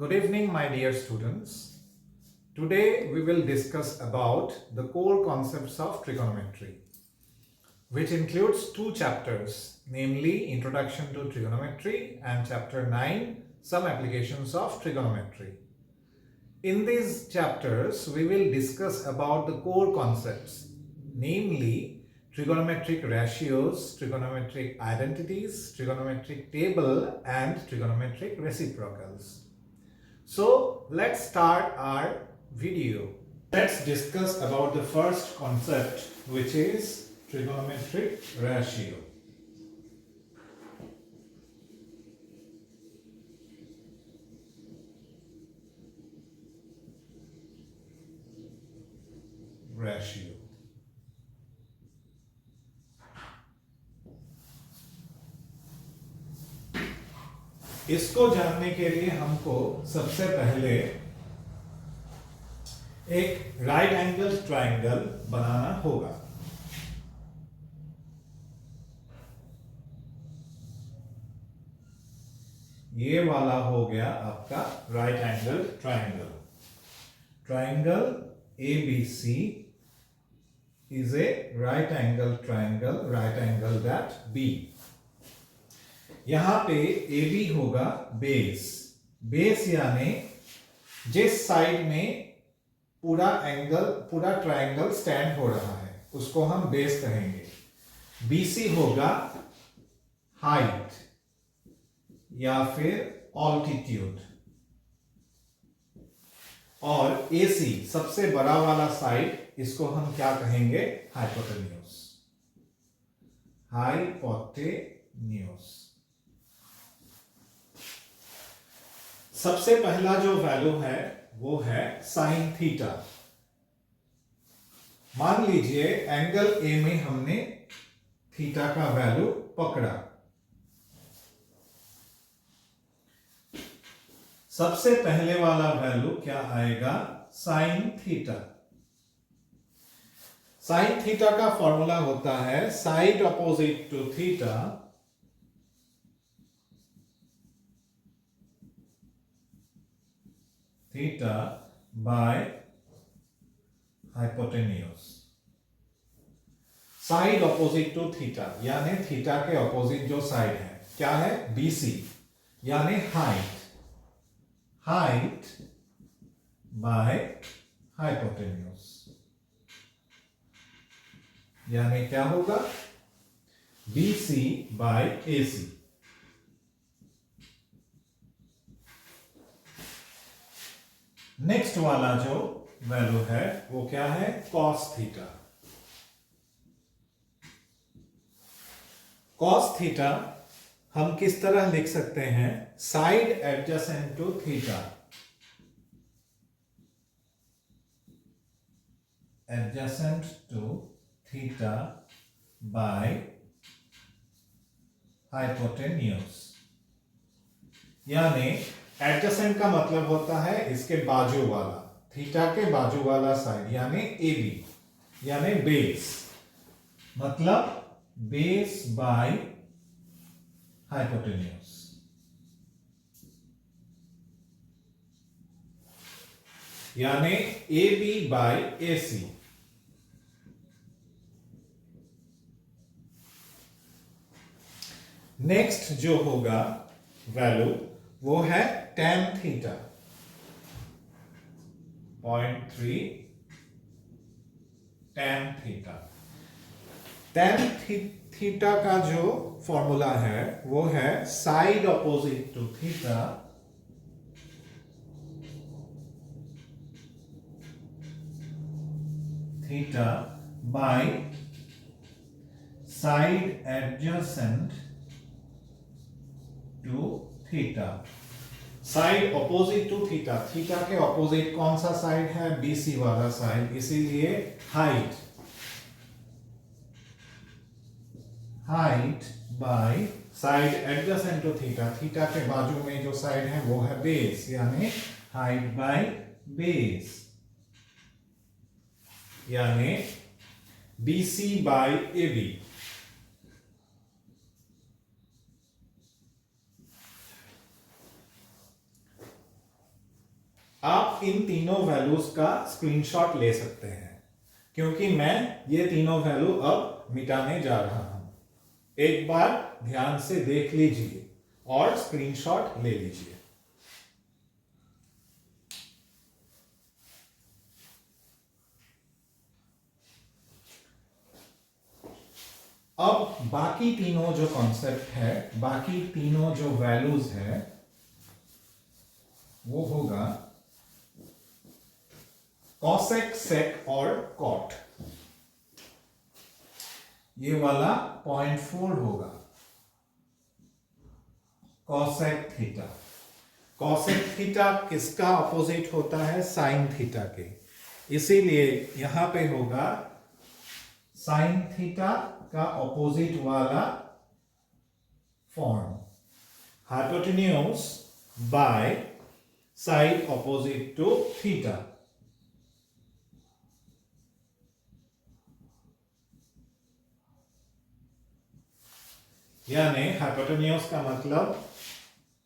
Good evening, my dear students. Today we will discuss about the core concepts of trigonometry, which includes two chapters, namely Introduction to Trigonometry and Chapter 9, Some Applications of Trigonometry. In these chapters, we will discuss about the core concepts, namely trigonometric ratios, trigonometric identities, trigonometric table, and trigonometric reciprocals. So let's start our video. Let's discuss about the first concept, which is trigonometric ratio. Ratio. इसको जानने के लिए हमको सबसे पहले एक right angle triangle बनाना होगा। ये वाला हो गया आपका right angle triangle. Triangle ABC is a right angle triangle, right angle that B. यहां पे AB होगा बेस। बेस यानी जिस साइड में पूरा ट्रायंगल स्टैंड हो रहा है उसको हम बेस कहेंगे। BC होगा हाइट या फिर ऑल्टीट्यूड, और AC सबसे बड़ा वाला साइड, इसको हम क्या कहेंगे? हाइपोटेन्यूज। हाइपोटेन्यूज। सबसे पहला जो वैल्यू है वो है साइन थीटा। मान लीजिए एंगल ए में हमने थीटा का वैल्यू पकड़ा। सबसे पहले वाला वैल्यू क्या आएगा? Sine theta. साइन थीटा का फॉर्मूला होता है side opposite to theta theta by hypotenuse. Side opposite to theta यानी थीटा के अपोजिट जो साइड है क्या है? BC यानी हाइट। हाइट बाय हाइपोटेन्यूज यानी क्या होगा? BC bye AC। नेक्स्ट वाला जो वैल्यू है वो क्या है? Cos theta. कॉस थीटा हम किस तरह लिख सकते हैं? Side adjacent to theta. Adjacent to theta by hypotenuse. यानी एडजेसेंट का मतलब होता है इसके बाजू वाला, थीटा के बाजू वाला साइड यानी AB यानी बेस, मतलब बेस बाय हाइपोटेन्यूज। यानी AB बाय AC। नेक्स्ट जो होगा वैल्यू वो है tan theta. 0.3 tan theta. tan theta का जो फॉर्मूला है वो है side opposite to theta theta by side adjacent to theta. Side opposite to theta, theta के अपोजिट कौन सा साइड है? BC वाला साइड, इसीलिए height. Height by side adjacent to theta, theta के बाजू में जो साइड है वो है बेस, यानी हाइट बाय बेस, यानी BC बाय AB। आप इन तीनों वैल्यूज का स्क्रीनशॉट ले सकते हैं, क्योंकि मैं ये तीनों वैल्यू अब मिटाने जा रहा हूं। एक बार ध्यान से देख लीजिए और स्क्रीनशॉट ले लीजिए। अब बाकी तीनों जो कॉन्सेप्ट है, बाकी तीनों जो वैल्यूज है, वो होगा कॉसेक, सेक और कॉट। ये वाला 0.4 होगा कॉसेक थीटा। कॉसेक थीटा किसका ऑपोजिट होता है? साइन थीटा के। इसीलिए यहां पे होगा साइन थीटा का ऑपोजिट वाला form, hypotenuse by side opposite to theta. यानी हाइपोटेन्यूज का मतलब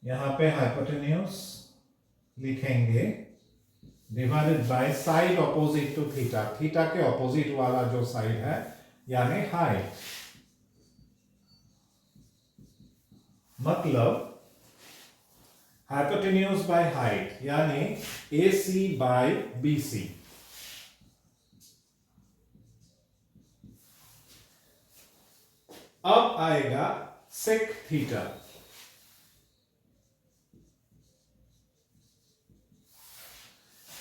यहां पे हाइपोटेन्यूज लिखेंगे divided by side opposite to theta. Theta के ऑपोजिट वाला जो साइड है यानी हाइट। मतलब हाइपोटेन्यूज बाय हाइट यानी AC बाय BC। अब आएगा सेक थीटा।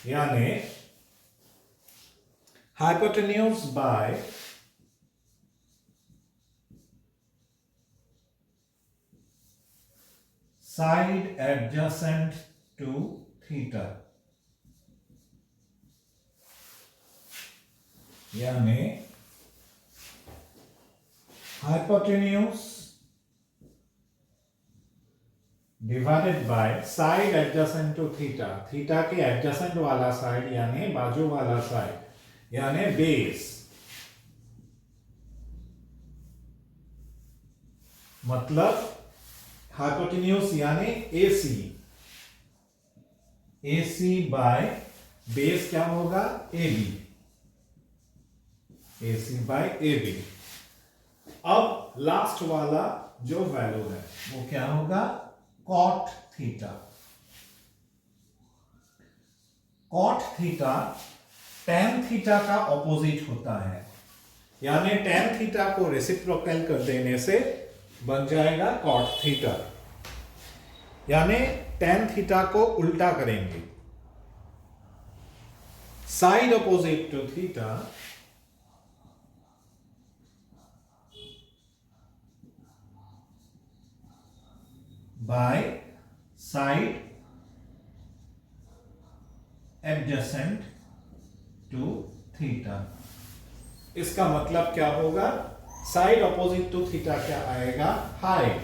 यानी hypotenuse by side adjacent to theta. यानी hypotenuse divided by side adjacent to theta. Theta के एडजेसेंट वाला साइड यानी बाजू वाला साइड यानी बेस। मतलब हाइपोटेन्यूज यानी AC। AC बाय बेस क्या होगा? AB। AC by AB। अब लास्ट वाला जो वैल्यू है वो क्या होगा? Cot theta. Cot theta tan theta का ऑपोजिट होता है। यानी टेन थीटा को रेसिप्रोकल कर देने से बन जाएगा कॉट थीटा। यानी टेन थीटा को उल्टा करेंगे, side opposite to theta by side adjacent to theta. इसका मतलब क्या होगा? साइड ऑपोजिट टू थीटा क्या आएगा? हाइट।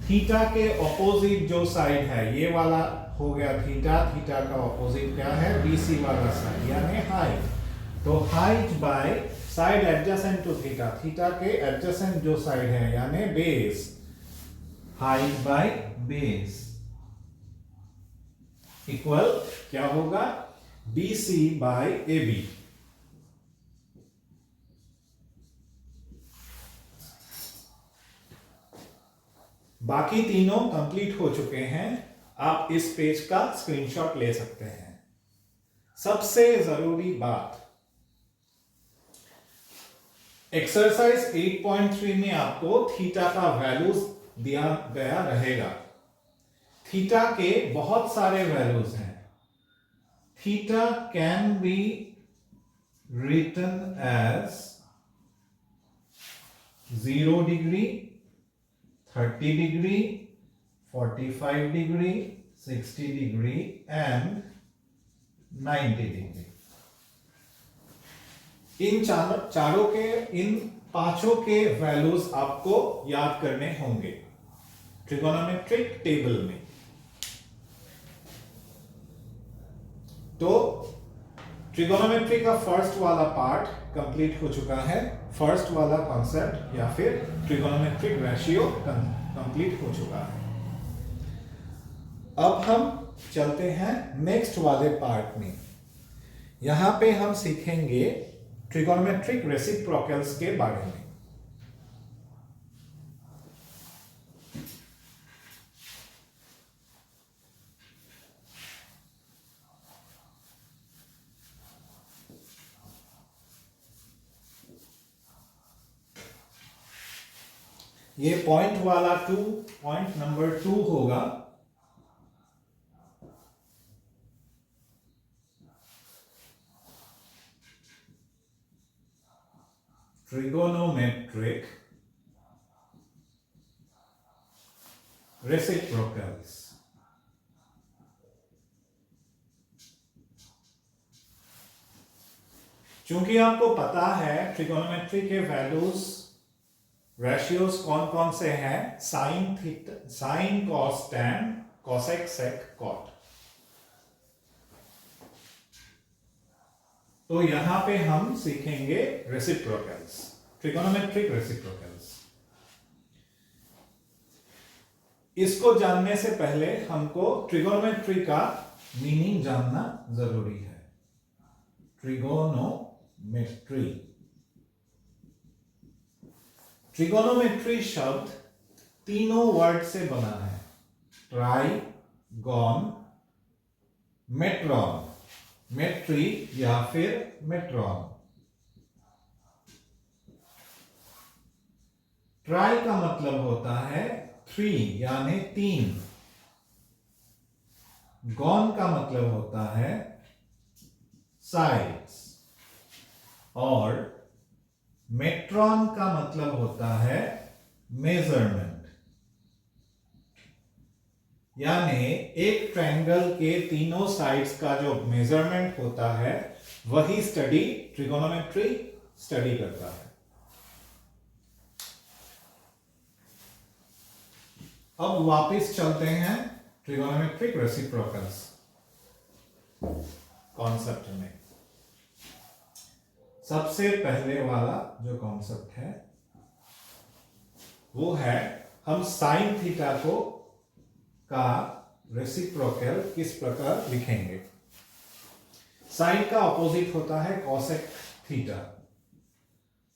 थीटा के ऑपोजिट जो साइड है ये वाला हो गया थीटा। थीटा का ऑपोजिट क्या है? BC वाला साइड यानी हाइट। तो height by side adjacent to theta. Theta के एडजेसेंट जो साइड है यानी base. Height by base equal क्या होगा? BC by AB। बाकी तीनों कंप्लीट हो चुके हैं। आप इस पेज का स्क्रीनशॉट ले सकते हैं। सबसे जरूरी बात, एक्सरसाइज 8.3 में आपको थीटा का वैल्यूज दिया गया रहेगा। थीटा के बहुत सारे वैल्यूज हैं। Theta can be written as 0 degree, 30 degree, 45 degree, 60 degree and 90 degree. इन चारों के, इन पांचों के वैल्यूज आपको याद करने होंगे ट्रिगोनोमेट्रिक टेबल में। तो ट्रिगोनोमेट्री का फर्स्ट वाला पार्ट कंप्लीट हो चुका है। फर्स्ट वाला कॉन्सेप्ट या फिर ट्रिगोनोमेट्रिक रेशियो कंप्लीट हो चुका है। अब हम चलते हैं नेक्स्ट वाले पार्ट में। यहां पे हम सीखेंगे ट्रिगोनोमेट्रिक रेसिप्रोकल्स के बारे में। ये पॉइंट वाला पॉइंट नंबर 2 होगा। Trigonometric reciprocals. चूंकि आपको पता है ट्रिगोनोमेट्री के वैल्यूज रेशियोज कौन कौन से हैं, sine theta, sine cos tan, cosec sec cot. तो यहां पे हम सीखेंगे रेसिप्रोकल्स, ट्रिगोनोमेट्रिक रेसिप्रोकल्स। इसको जानने से पहले हमको ट्रिगोनोमेट्री का मीनिंग जानना जरूरी है। ट्रिगोनोमेट्री, ट्रिगोनोमेट्री शब्द तीनों वर्ड से बना है, ट्राइगोन, मेट्रॉन, मेट्री या फिर मेट्रॉन। ट्राई का मतलब होता है 3 यानी 3। गॉन का मतलब होता है साइड्स, और मेट्रॉन का मतलब होता है मेजरमेंट। यानी एक ट्रायंगल के तीनों साइड्स का जो मेजरमेंट होता है वही स्टडी ट्रिगोनोमेट्री स्टडी करता है। अब वापस चलते हैं ट्रिगोनोमेट्रिक रेसिप्रोकल्स कॉन्सेप्ट में। सबसे पहले वाला जो कॉन्सेप्ट है वो है, हम साइन थीटा का रेसिप्रोकल किस प्रकार लिखेंगे। साइन का ऑपोजिट होता है कॉसेक थीटा,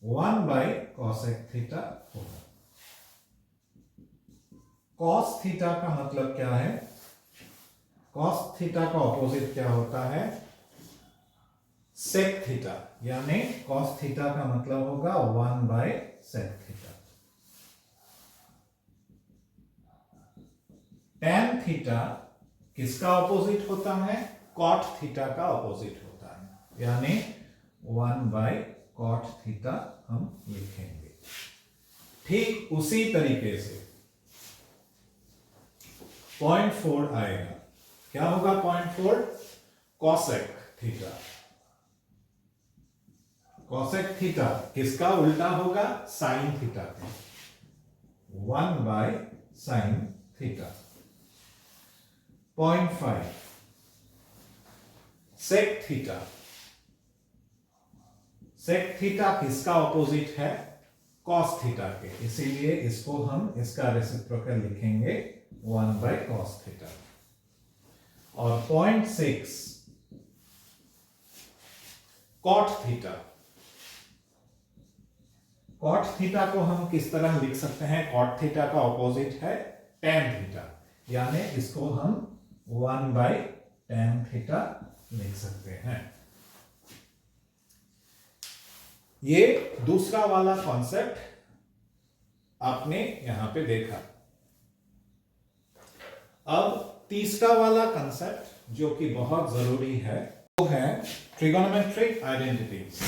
1/कॉसेक थीटा होगा। कॉस थीटा का मतलब क्या है? कॉस थीटा का ऑपोजिट क्या होता है? सेक थीटा, यानी कॉस थीटा का मतलब होगा 1/सेक थीटा। टैन थीटा किसका ऑपोजिट होता है? कॉट थीटा का ऑपोजिट होता है, यानी 1/कॉट थीटा हम लिखेंगे। ठीक उसी तरीके से 0.4 आएगा। क्या होगा 0.4? Cosec theta. कॉसेक थीटा किसका उल्टा होगा? साइन थीटा का, 1/साइन theta. 0.5 sec theta. Sec theta किसका ऑपोजिट है? कॉस थीटा के, इसीलिए इसको हम इसका रेसिप्रोकल लिखेंगे 1/कॉस थीटा। और 0.6 कॉट थीटा। कॉट थीटा को हम किस तरह लिख सकते हैं? कॉट थीटा का ऑपोजिट है टैन थीटा, यानी इसको हम 1/टैन थीटा लिख सकते हैं। ये दूसरा वाला कॉन्सेप्ट आपने यहां पे देखा। अब तीसरा वाला कॉन्सेप्ट जो कि बहुत जरूरी है वो है ट्रिगोनोमेट्रिक आइडेंटिटीज।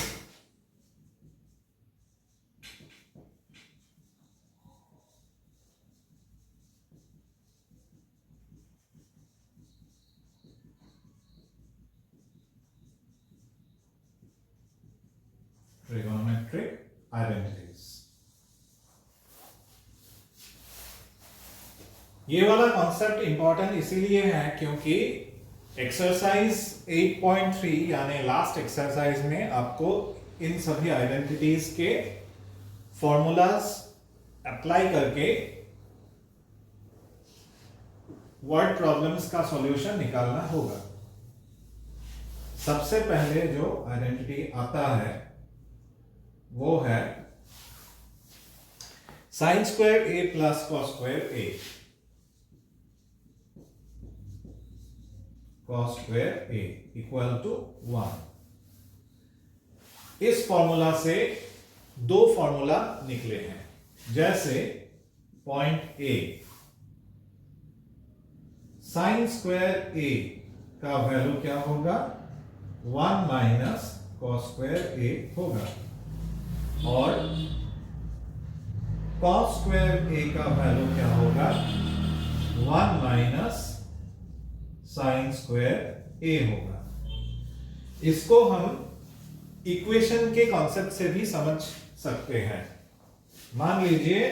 ट्रिगोनोमेट्रिक आइडेंटिटीज, ये वाला कॉन्सेप्ट इंपॉर्टेंट इसीलिए है क्योंकि एक्सरसाइज 8.3 यानी लास्ट एक्सरसाइज में आपको इन सभी आइडेंटिटीज के फॉर्मूलाज अप्लाई करके वर्ड प्रॉब्लम्स का सॉल्यूशन निकालना होगा। सबसे पहले जो आइडेंटिटी आता है वो है sine square A plus cos square A. Cos square A equal to 1। इस फॉर्मूला से दो फॉर्मूला निकले हैं, जैसे point A, sine square A का वैल्यू क्या होगा, 1 माइनस कॉस स्क्वायर ए होगा, और कॉस स्क्वायर ए का वैल्यू क्या होगा, 1 माइनस साइन स्क्वायर ए होगा। इसको हम इक्वेशन के कॉन्सेप्ट से भी समझ सकते हैं। मान लीजिए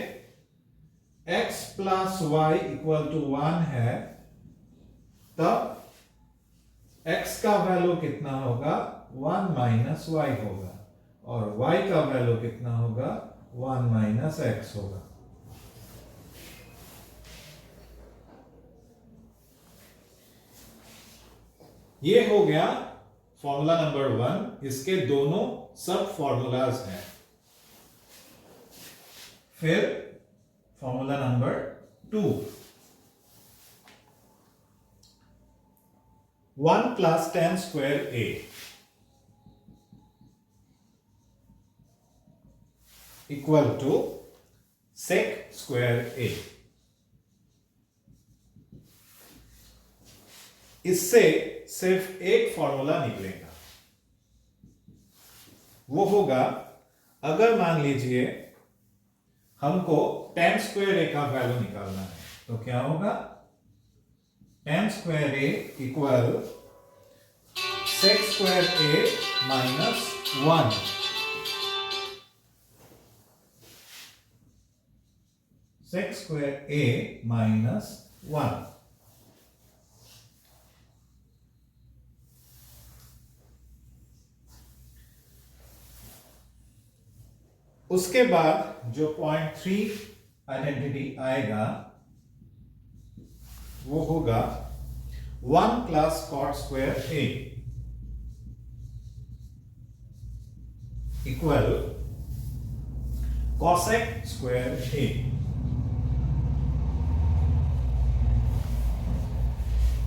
x plus y equal to 1 है, तब x का वैल्यू कितना होगा, 1 माइनस वाई होगा, और y का वैल्यू कितना होगा, 1 माइनस x होगा। ये हो गया फॉर्मूला नंबर 1। इसके दोनों सब फॉर्मूलाज हैं। फिर formula number 2, 1 plus tan square A equal to sec square A. इससे सिर्फ एक फॉर्मूला निकलेगा, वो होगा, अगर मान लीजिए हमको tan स्क्वायर ए का वैल्यू निकालना है, तो क्या होगा, tan square A equal sec square A minus 1। sec square A minus 1। उसके बाद जो पॉइंट 3 आइडेंटिटी आएगा वो होगा 1 plus cot square A equal cosec square ए।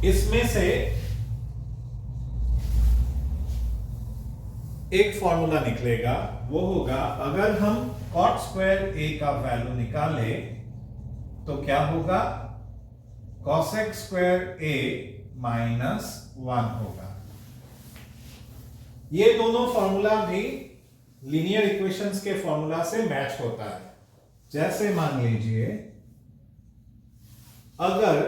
इसमें से एक फॉर्मूला निकलेगा, वो होगा, अगर हम कॉट स्क्वायर ए का वैल्यू निकाले तो क्या होगा, कॉसेक स्क्वायर ए माइनस 1 होगा। ये दोनों फॉर्मूला भी लीनियर इक्वेशंस के फॉर्मूला से मैच होता है। जैसे मान लीजिए अगर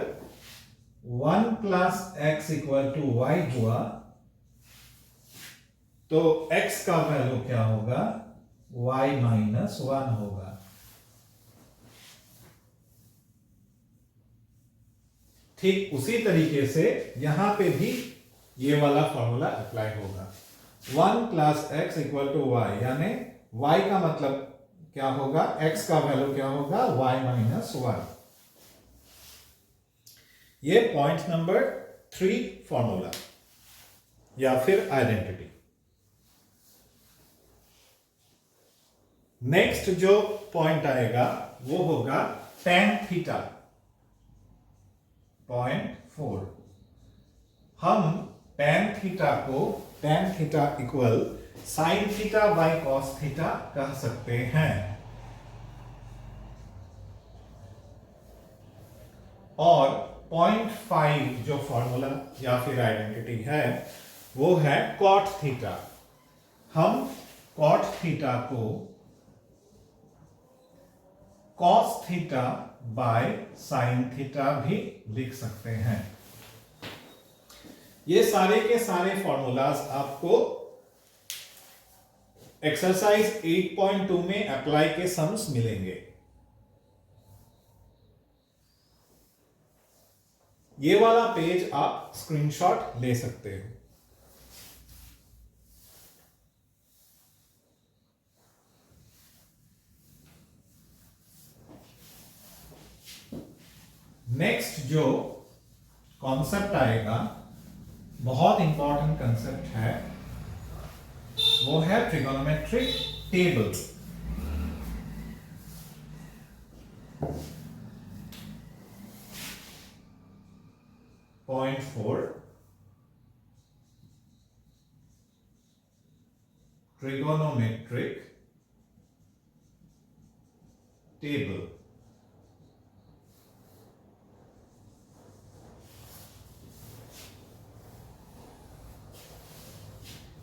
1 plus x equal to y हुआ, तो x का वैल्यू क्या होगा, y माइनस 1 होगा। ठीक उसी तरीके से यहां पे भी ये वाला फॉर्मूला अप्लाई होगा। 1 plus x equal to y, यानी y का मतलब क्या होगा, x का वैल्यू क्या होगा, y माइनस 1। ये पॉइंट नंबर 3 फॉर्मूला या फिर आइडेंटिटी। नेक्स्ट जो पॉइंट आएगा वो होगा tan थीटा, पॉइंट 4। हम tan theta equal sine theta by cos theta कह सकते हैं, और पॉइंट 5 जो फॉर्मूला या फिर आइडेंटिटी है वो है कॉट थीटा। हम कॉट थीटा को cos theta by sine theta भी लिख सकते हैं। ये सारे के सारे फॉर्मूलाज आपको एक्सरसाइज 8.2 में अप्लाई के सम्स मिलेंगे। ये वाला पेज आप स्क्रीनशॉट ले सकते हो। नेक्स्ट जो कॉन्सेप्ट आएगा, बहुत इंपॉर्टेंट कंसेप्ट है, वो है trigonometric table. Point 4, trigonometric table.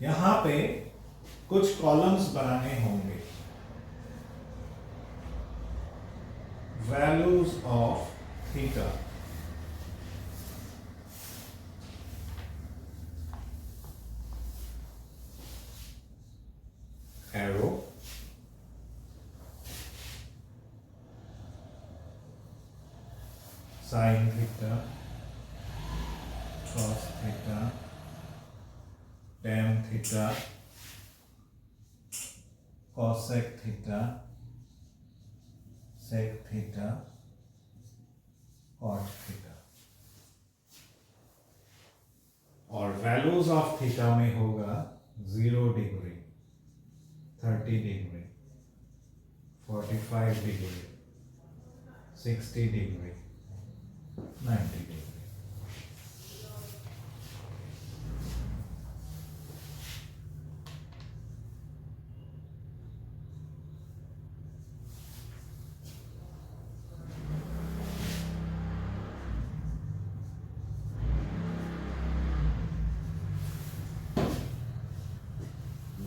यहां पे कुछ कॉलम्स बनाने होंगे। Values of theta, arrow, sine theta, cos theta, tan theta, cosec theta, sec theta, cot theta. और वैल्यूज ऑफ थीटा में होगा 0 degree, 30 degree, 45 degree, 60 degree, 90 degree.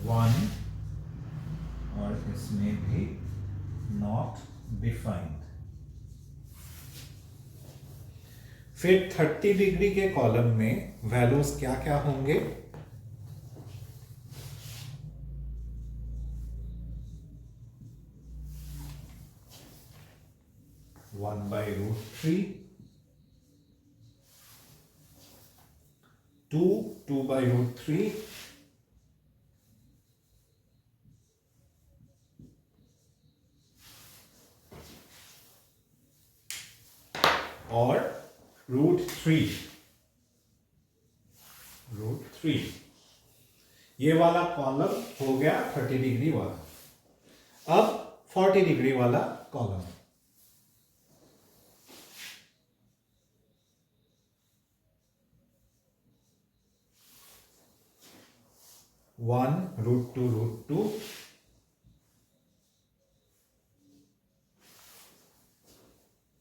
One, और इसमें भी नॉट डिफाइंड। फिर 30 डिग्री के कॉलम में वैल्यूज क्या क्या होंगे? 1/√3, 2/√3, और √3। ये वाला कॉलम हो गया 30 डिग्री वाला। अब 40 डिग्री वाला कॉलम, 1√2√2,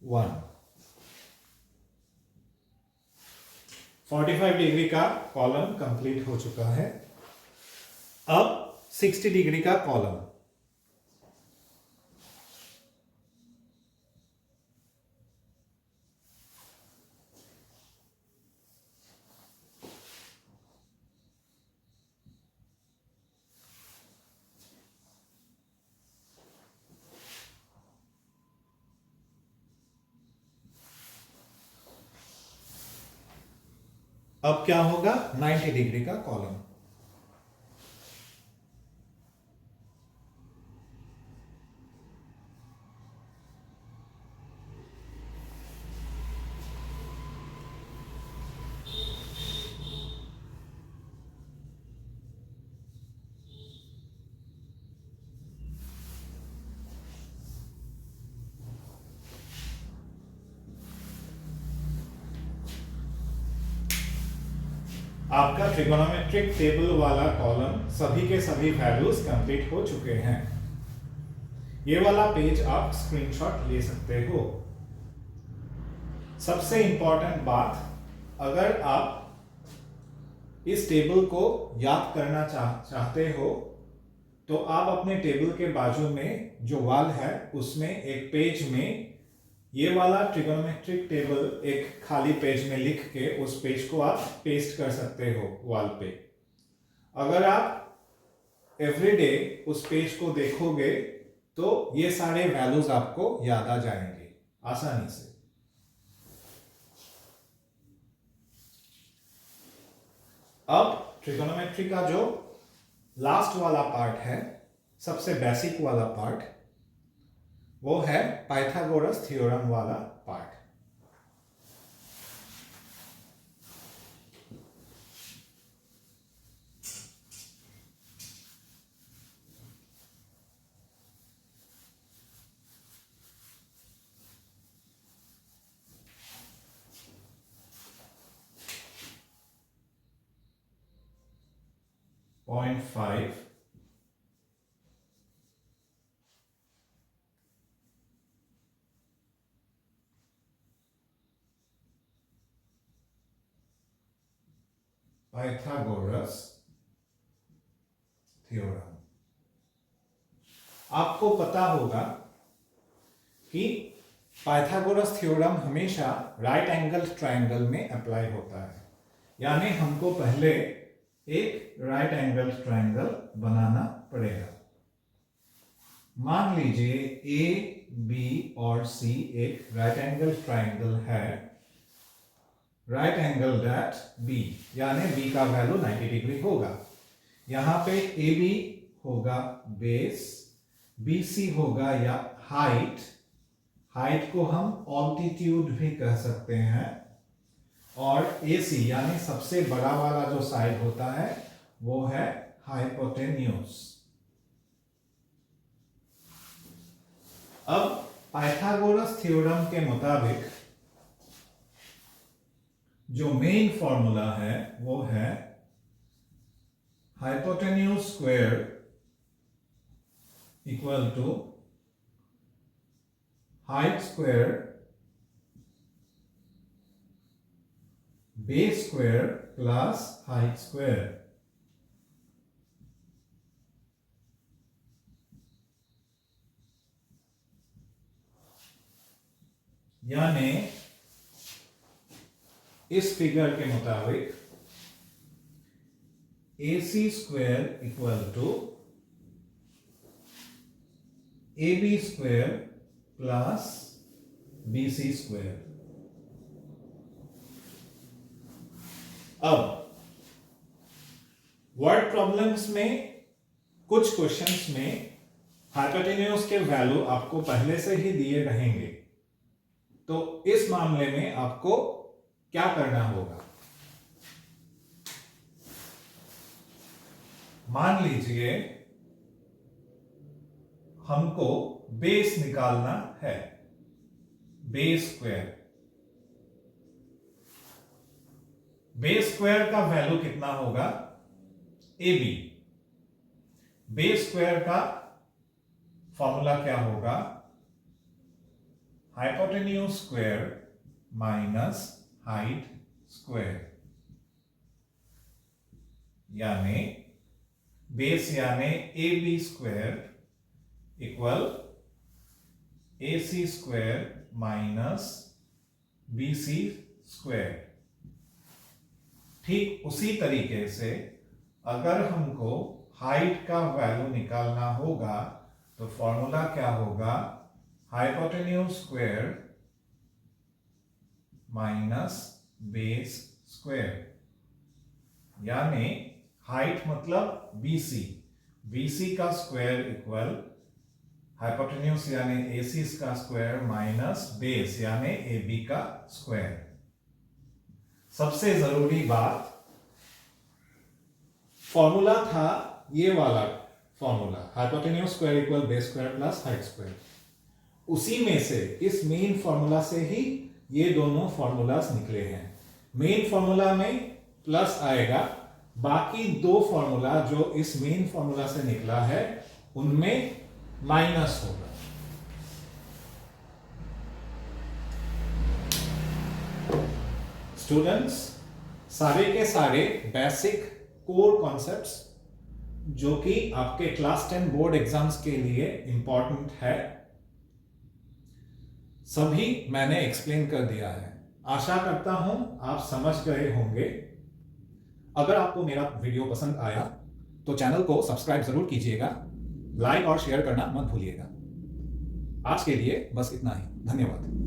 1। 45 डिग्री का कॉलम कंप्लीट हो चुका है। अब 60 डिग्री का कॉलम, अब क्या होगा? 90 डिग्री का कॉलम। आपका ट्रिगोनोमेट्रिक टेबल वाला कॉलम सभी के सभी वैल्यूज कंप्लीट हो चुके हैं। ये वाला पेज आप स्क्रीनशॉट ले सकते हो। सबसे इंपॉर्टेंट बात, अगर आप इस टेबल को याद करना चाहते हो तो आप अपने टेबल के बाजू में जो वॉल है उसमें एक पेज में ये वाला ट्रिगोनोमेट्रिक टेबल एक खाली पेज में लिख के उस पेज को आप पेस्ट कर सकते हो वॉल पे। अगर आप एवरीडे उस पेज को देखोगे तो ये सारे वैल्यूज आपको याद आ जाएंगे आसानी से। अब ट्रिगोनोमेट्री का जो लास्ट वाला पार्ट है, सबसे बेसिक वाला पार्ट, वो है पाइथागोरस थ्योरम वाला पार्ट। 0.5 Pythagoras theorem. आपको पता होगा कि पाइथागोरस थ्योरम हमेशा राइट एंगल ट्रायंगल में अप्लाई होता है, यानी हमको पहले एक राइट एंगल ट्रायंगल बनाना पड़ेगा। मान लीजिए ए, बी और सी एक राइट एंगल ट्रायंगल है, राइट एंगल दैट बी, यानी बी का वैल्यू 90 डिग्री होगा। यहां पे ए बी होगा बेस, बी सी होगा या हाइट, हाइट को हम ऑल्टीट्यूड भी कह सकते हैं, और ए सी यानी सबसे बड़ा वाला जो साइड होता है वो है हाइपोटेन्यूज। अब पाइथागोरस थ्योरम के मुताबिक जो मेन फॉर्मूला है वो है hypotenuse square equal to height square base square plus height square. यानी इस फिगर के मुताबिक A C square equal to A B square plus B C square. अब वर्ड प्रॉब्लम्स में कुछ क्वेश्चंस में हाइपोटेन्यूज के वैल्यू आपको पहले से ही दिए रहेंगे, तो इस मामले में आपको क्या करना होगा? मान लीजिए हमको बेस निकालना है, बेस स्क्वायर। बेस स्क्वायर का वैल्यू कितना होगा? A B. बेस स्क्वायर का फॉर्मूला क्या होगा? Hypotenuse square minus height square, यानी बेस यानी A B square equal A C square minus B C square. ठीक उसी तरीके से अगर हमको हाइट का वैल्यू निकालना होगा तो फॉर्मूला क्या होगा? Hypotenuse square minus base square, यानी हाइट मतलब बीसी, बीसी का स्क्वायर इक्वल हाइपोटेन्यूज यानी एसी का स्क्वायर माइनस बेस यानी ए बी का स्क्वायर। सबसे जरूरी बात, फॉर्मूला था ये वाला formula, hypotenuse square equal base square plus height square. उसी में से, इस मेन फॉर्मूला से ही ये दोनों फॉर्मूलास निकले हैं। मेन फॉर्मूला में प्लस आएगा, बाकी दो फॉर्मूला जो इस मेन फॉर्मूला से निकला है उनमें माइनस होगा। स्टूडेंट्स, सारे के सारे बेसिक कोर कॉन्सेप्ट्स जो कि आपके क्लास 10 बोर्ड एग्जाम्स के लिए इंपॉर्टेंट है, सभी मैंने एक्सप्लेन कर दिया है। आशा करता हूं आप समझ गए होंगे। अगर आपको मेरा वीडियो पसंद आया तो चैनल को सब्सक्राइब जरूर कीजिएगा, लाइक और शेयर करना मत भूलिएगा। आज के लिए बस इतना ही। धन्यवाद।